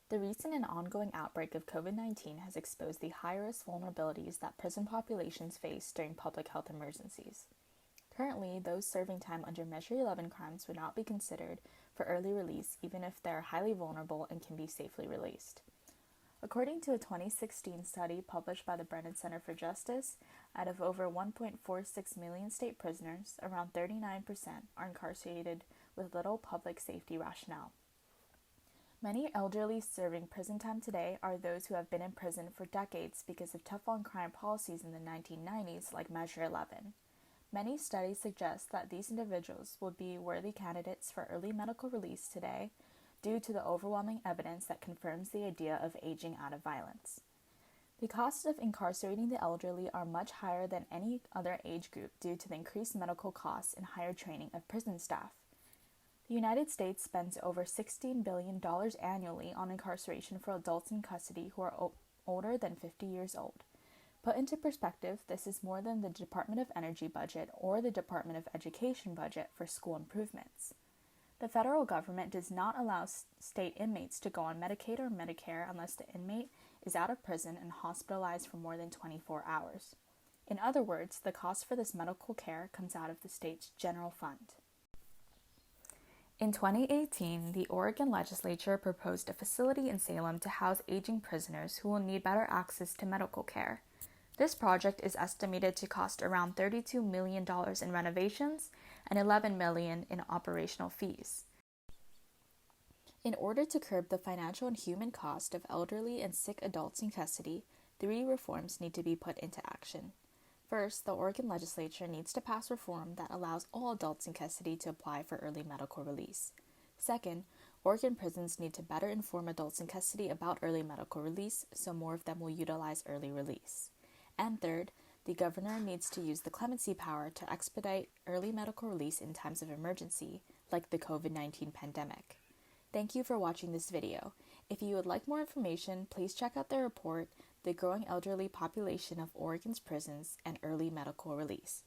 The recent and ongoing outbreak of COVID-19 has exposed the high-risk vulnerabilities that prison populations face during public health emergencies. Currently, those serving time under Measure 11 crimes would not be considered for early release even if they are highly vulnerable and can be safely released. According to a 2016 study published by the Brennan Center for Justice, out of over 1.46 million state prisoners, around 39% are incarcerated with little public safety rationale. Many elderly serving prison time today are those who have been in prison for decades because of tough on crime policies in the 1990s like Measure 11. Many studies suggest that these individuals would be worthy candidates for early medical release today due to the overwhelming evidence that confirms the idea of aging out of violence. The costs of incarcerating the elderly are much higher than any other age group due to the increased medical costs and higher training of prison staff. The United States spends over $16 billion annually on incarceration for adults in custody who are older than 50 years old. Put into perspective, this is more than the Department of Energy budget or the Department of Education budget for school improvements. The federal government does not allow state inmates to go on Medicaid or Medicare unless the inmate is out of prison and hospitalized for more than 24 hours. In other words, the cost for this medical care comes out of the state's general fund. In 2018, the Oregon legislature proposed a facility in Salem to house aging prisoners who will need better access to medical care. This project is estimated to cost around $32 million in renovations and $11 million in operational fees. In order to curb the financial and human cost of elderly and sick adults in custody, 3 reforms need to be put into action. First, the Oregon legislature needs to pass reform that allows all adults in custody to apply for early medical release. Second, Oregon prisons need to better inform adults in custody about early medical release so more of them will utilize early release. And third, the governor needs to use the clemency power to expedite early medical release in times of emergency, like the COVID-19 pandemic. Thank you for watching this video. If you would like more information, please check out the report, The Growing Elderly Population of Oregon's Prisons and Early Medical Release.